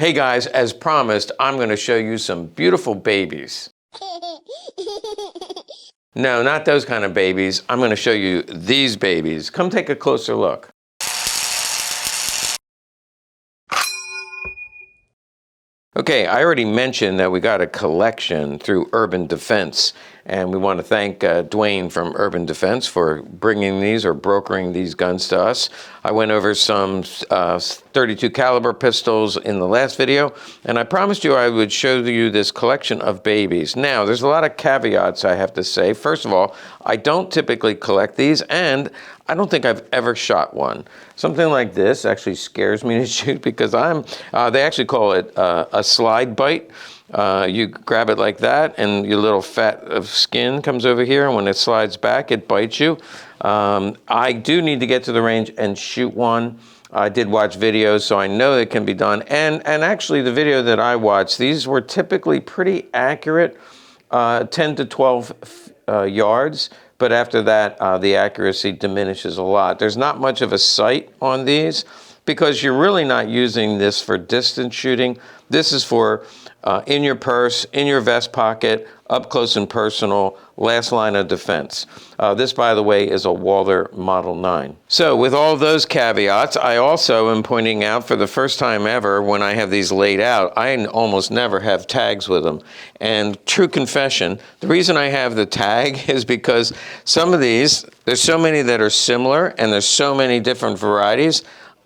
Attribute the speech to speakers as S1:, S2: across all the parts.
S1: Hey guys, as promised, I'm going to show you some beautiful babies. No, not those kind of babies. I'm going to show you these babies. Come take a closer look. Okay, I already mentioned that we got a collection through Urban Defense, and we want to thank Dwayne from Urban Defense for bringing these or brokering these guns to us. I went over some 32 caliber pistols in the last video, and I promised you I would show you this collection of babies. Now, there's a lot of caveats I have to say. First of all, I don't typically collect these, and I don't think I've ever shot one. Something like this actually scares me to shoot because they actually call it a slide bite. You grab it like that and your little fat of skin comes over here, and when it slides back, it bites you. I do need to get to the range and shoot one. I did watch videos, so I know it can be done. And actually the video that I watched, these were typically pretty accurate, 10 to 12 yards. But after that, the accuracy diminishes a lot. There's not much of a sight on these because you're really not using this for distance shooting. This is for in your purse, in your vest pocket, up close and personal, last line of defense. This, by the way, is a Walther Model 9. So with all those caveats, I also am pointing out for the first time ever when I have these laid out, I almost never have tags with them. And true confession, the reason I have the tag is because some of these, there's so many that are similar and there's so many different varieties,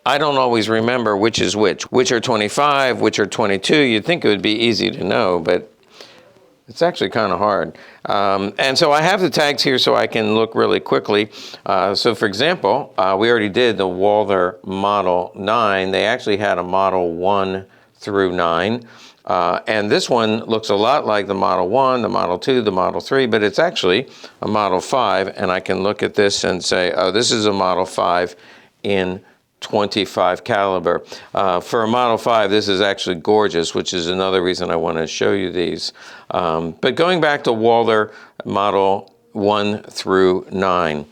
S1: I don't always remember which is which are 25, which are 22. You'd think it would be easy to know, but it's actually kind of hard. And so I have the tags here so I can look really quickly. So for example, we already did the Walther Model 9. They actually had a Model 1 through 9. And this one looks a lot like the Model 1, the Model 2, the Model 3, but it's actually a Model 5. And I can look at this and say, oh, this is a Model 5 in 25 caliber. For a Model 5, this is actually gorgeous, which is another reason I want to show you these. But going back to Walther Model 1 through 9,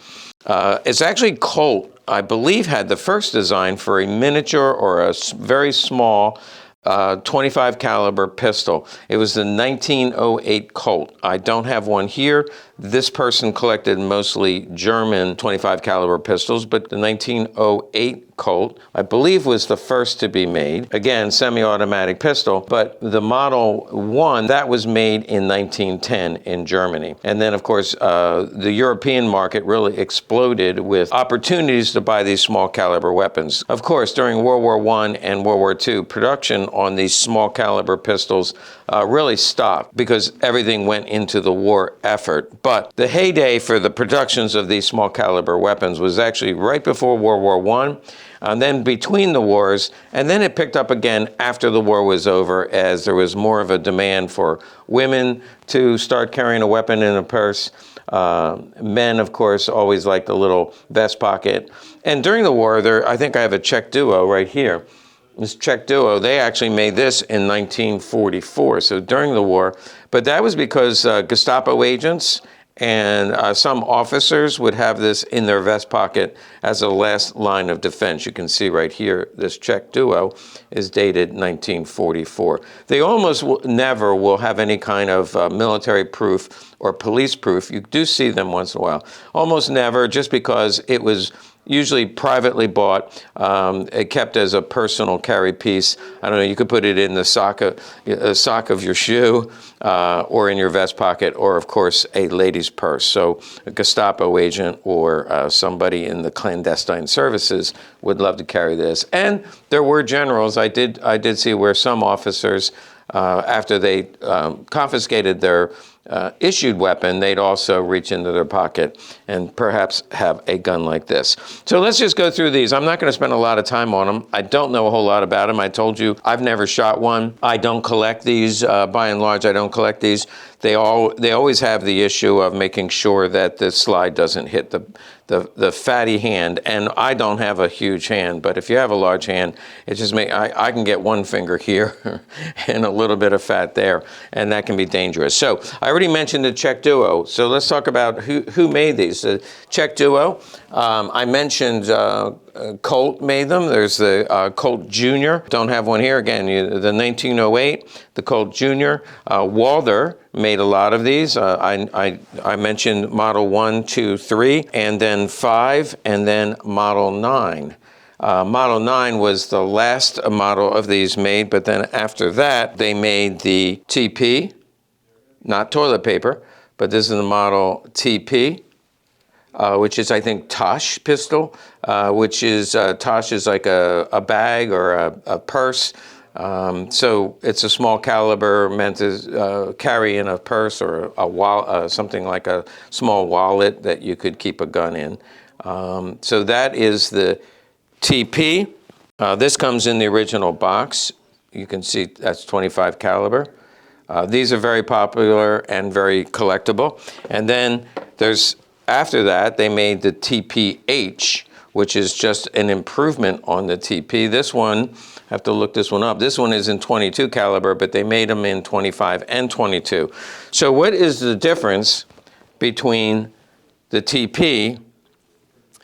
S1: it's actually Colt, I believe, had the first design for a miniature or a very small 25 caliber pistol. It was the 1908 Colt. I don't have one here. This person collected mostly German 25 caliber pistols, but the 1908 Colt, I believe, was the first to be made. Again, semi-automatic pistol, but the Model 1, that was made in 1910 in Germany. And then, of course, the European market really exploded with opportunities to buy these small caliber weapons. Of course, during World War I and World War II, production on these small caliber pistols really stopped because everything went into the war effort. But the heyday for the productions of these small caliber weapons was actually right before World War I, and then between the wars, and then it picked up again after the war was over as there was more of a demand for women to start carrying a weapon in a purse. Men, of course, always liked the little vest pocket. And during the war, I think I have a Czech Duo right here. This Czech Duo, they actually made this in 1944, so during the war. But that was because Gestapo agents and some officers would have this in their vest pocket as a last line of defense. You can see right here, this Czech Duo is dated 1944. They almost never will have any kind of military proof or police proof. You do see them once in a while. Almost never, just because it was usually privately bought, kept as a personal carry piece. I don't know, you could put it in the sock of your shoe, or in your vest pocket, or of course a lady's purse. So a Gestapo agent or somebody in the clandestine services would love to carry this. And there were generals, I did see where some officers, after they confiscated their issued weapon, they'd also reach into their pocket and perhaps have a gun like this. So let's just go through these. I'm not going to spend a lot of time on them. I don't know a whole lot about them. I told you I've never shot one. I don't collect these. By and large, I don't collect these. They always have the issue of making sure that the slide doesn't hit the fatty hand, and I don't have a huge hand, but if you have a large hand, it just I can get one finger here and a little bit of fat there, and that can be dangerous. So I already mentioned the Czech Duo, so let's talk about who made these. The Czech Duo, I mentioned Colt made them. There's the Colt Junior. Don't have one here. Again, the 1908, the Colt Junior. Walther made a lot of these. I mentioned Model 1, 2, 3, and then 5, and then Model 9. Model 9 was the last model of these made, but then after that, they made the TP, not toilet paper, but this is the Model TP, which is, I think, Tosh pistol, which is, Tosh is like a bag or a purse. So it's a small caliber meant to carry in a purse or something like a small wallet that you could keep a gun in. So that is the TP. This comes in the original box. You can see that's 25 caliber. These are very popular and very collectible. And then after that, they made the TPH, which is just an improvement on the TP. This one, I have to look this one up. This one is in 22 caliber, but they made them in 25 and 22. So what is the difference between the TP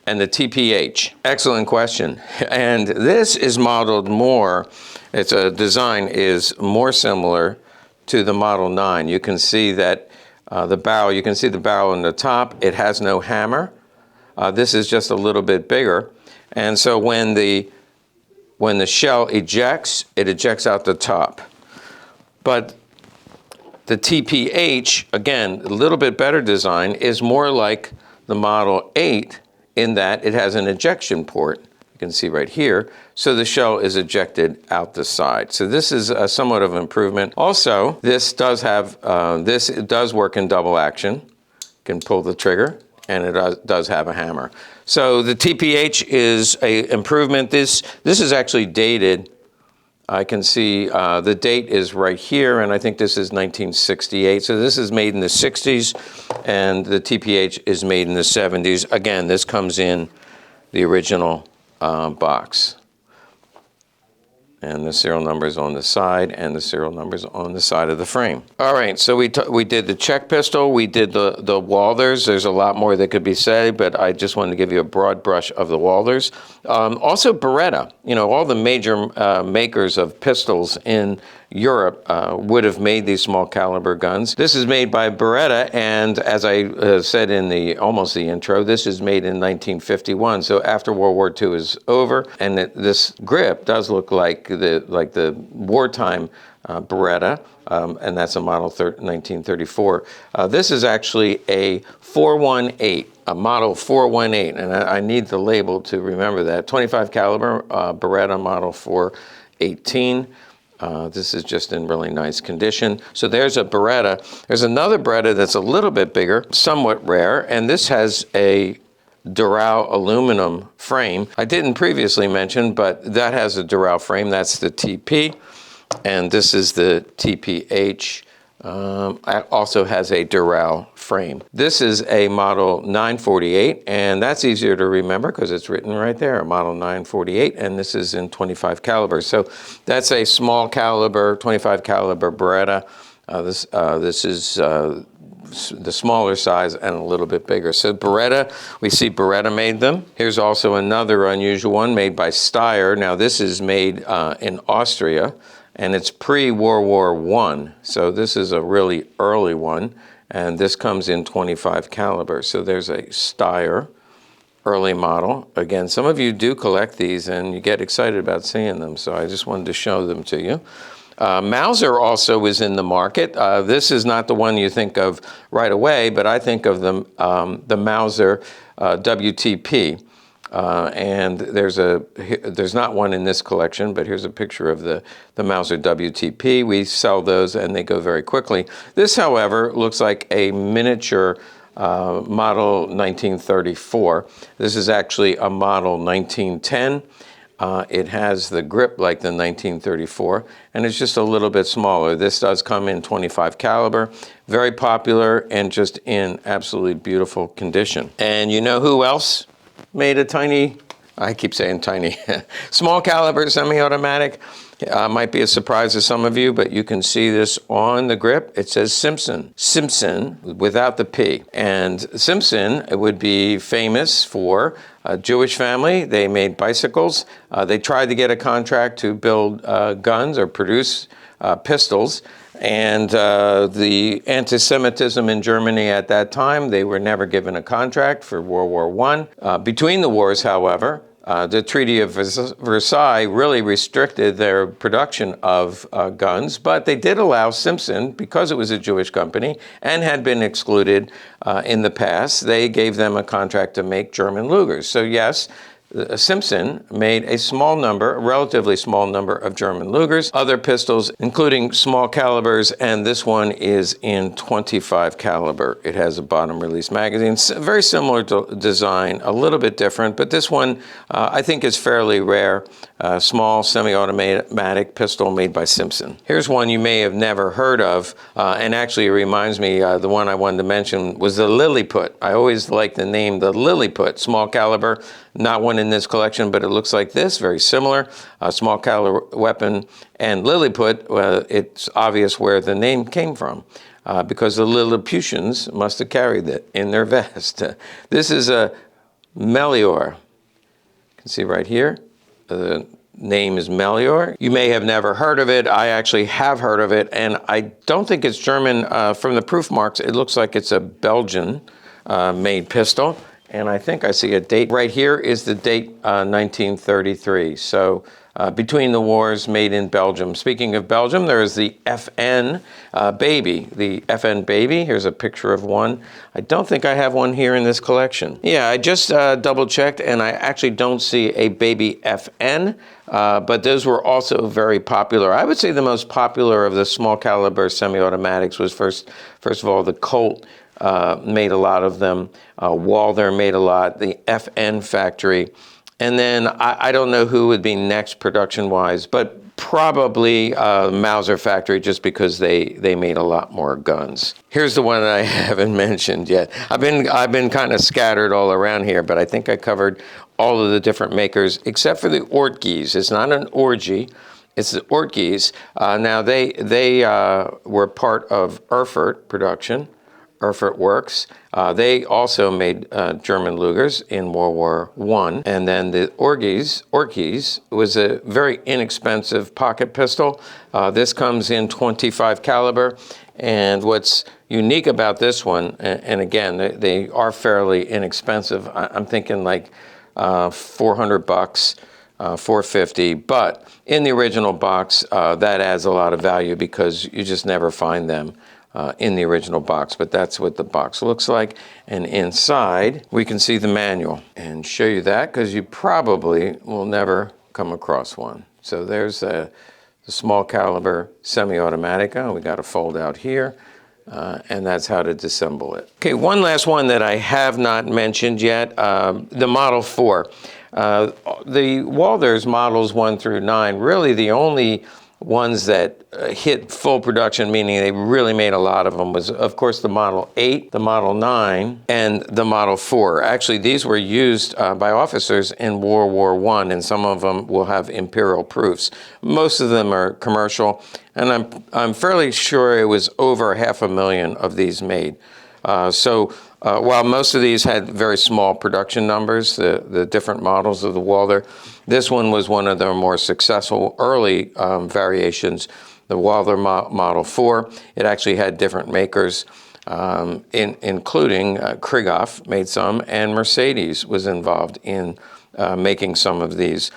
S1: and the TPH? Excellent question. And this is modeled more, its design is more similar to the Model 9. You can see that the barrel, you can see the barrel on the top. It has no hammer. This is just a little bit bigger. And so when the shell ejects, it ejects out the top. But the TPH, again, a little bit better design, is more like the Model 8 in that it has an ejection port. You can see right here. So the shell is ejected out the side. So this is somewhat of an improvement. Also, this does work in double action. You can pull the trigger, and it does have a hammer. So the TPH is an improvement. This is actually dated. I can see the date is right here, and I think this is 1968. So this is made in the 60s, and the TPH is made in the 70s. Again, this comes in the original box. And the serial numbers on the side, and the serial numbers on the side of the frame. All right, so we did the Czech pistol, we did the Walthers. There's a lot more that could be said, but I just wanted to give you a broad brush of the Walthers. Also Beretta, you know, all the major makers of pistols in Europe would have made these small caliber guns. This is made by Beretta, and as I said in almost the intro, this is made in 1951. So after World War II is over, and this grip does look like the wartime Beretta, and that's a model 1934. This is actually a 418, a model 418, and I need the label to remember that. 25 caliber Beretta model 418. This is just in really nice condition. So there's a Beretta. There's another Beretta that's a little bit bigger, somewhat rare, and this has a Dural aluminum frame. I didn't previously mention, but that has a Dural frame. That's the TP, and this is the TPH. Also has a Dural frame. This is a model 948, and that's easier to remember because it's written right there, a model 948, and this is in 25 caliber. So that's a small caliber, 25 caliber Beretta. This is the smaller size and a little bit bigger. So Beretta, we see Beretta made them. Here's also another unusual one made by Steyr. Now this is made in Austria, and it's pre-World War I. So this is a really early one, and this comes in 25 caliber. So there's a Steyr early model. Again, some of you do collect these and you get excited about seeing them, so I just wanted to show them to you. Mauser also is in the market. This is not the one you think of right away, but I think of the Mauser WTP. And there's not one in this collection, but here's a picture of the Mauser WTP. We sell those and they go very quickly. This, however, looks like a miniature model 1934. This is actually a model 1910. It has the grip like the 1934, and it's just a little bit smaller. This does come in 25 caliber, very popular and just in absolutely beautiful condition. And you know who else made a tiny, I keep saying tiny, small caliber semi-automatic? Might be a surprise to some of you, but you can see this on the grip. It says Simpson. Simpson without the P. And Simpson would be famous for a Jewish family. They made bicycles. They tried to get a contract to build guns or produce pistols. And the anti-Semitism in Germany at that time, they were never given a contract for World War I. Between the wars, however, the Treaty of Versailles really restricted their production of guns, but they did allow Simpson, because it was a Jewish company and had been excluded in the past, they gave them a contract to make German Lugers. So yes, Simpson made a relatively small number of German Lugers, other pistols, including small calibers, and this one is in 25 caliber. It has a bottom release magazine, very similar design, a little bit different, but this one I think is fairly rare. Small semi-automatic pistol made by Simpson. Here's one you may have never heard of, and actually it reminds me, the one I wanted to mention was the Lilliput. I always like the name, the Lilliput, small caliber. Not one in this collection, but it looks like this, very similar, a small caliber weapon. And Lilliput, it's obvious where the name came from, because the Lilliputians must have carried it in their vest. This is a Melior. You can see right here, the name is Melior. You may have never heard of it. I actually have heard of it, and I don't think it's German. From the proof marks, it looks like it's a Belgian made pistol. And I think I see a date. Right here is the date, 1933. So between the wars, made in Belgium. Speaking of Belgium, there is the FN Baby. The FN Baby, here's a picture of one. I don't think I have one here in this collection. Yeah, I just double checked, and I actually don't see a Baby FN, but those were also very popular. I would say the most popular of the small caliber semi-automatics was first of all, the Colt. Made a lot of them. Walther made a lot, the FN factory. And then I don't know who would be next production-wise, but probably Mauser factory, just because they made a lot more guns. Here's the one that I haven't mentioned yet. I've been kind of scattered all around here, but I think I covered all of the different makers, except for the Orgis. It's not an orgy. It's the Orgis. Now, they were part of Erfurt production. Erfurt Works. They also made German Lugers in World War I. And then the Orgis was a very inexpensive pocket pistol. This comes in 25 caliber. And what's unique about this one, and again, they are fairly inexpensive. I'm thinking like $400, $450, but in the original box, that adds a lot of value because you just never find them in the original box, but that's what the box looks like. And inside, we can see the manual and show you that because you probably will never come across one. So there's the small caliber semi-automatica. We got a fold out here, and that's how to disassemble it. Okay, one last one that I have not mentioned yet, the Model 4. The Walther's models 1 through 9, really the only ones that hit full production, meaning they really made a lot of them, was, of course, the Model 8, the Model 9, and the Model 4. Actually, these were used by officers in World War I, and some of them will have imperial proofs. Most of them are commercial, and I'm fairly sure it was over 500,000 of these made. While most of these had very small production numbers, the different models of the Walther, this one was one of their more successful early variations, the Walther Model 4. It actually had different makers, including Krieghoff made some, and Mercedes was involved in making some of these.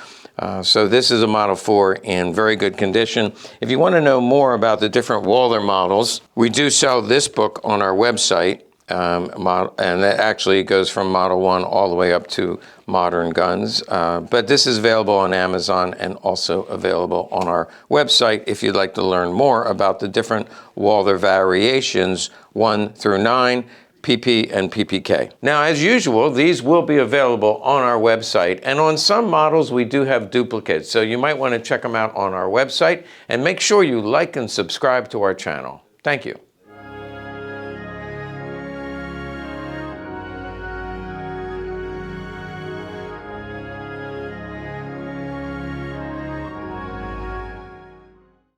S1: So this is a Model 4 in very good condition. If you want to know more about the different Walther models, we do sell this book on our website. And that actually goes from Model 1 all the way up to modern guns. But this is available on Amazon and also available on our website if you'd like to learn more about the different Walther variations 1 through 9, PP and PPK. Now, as usual, these will be available on our website, and on some models we do have duplicates, so you might want to check them out on our website, and make sure you like and subscribe to our channel. Thank you.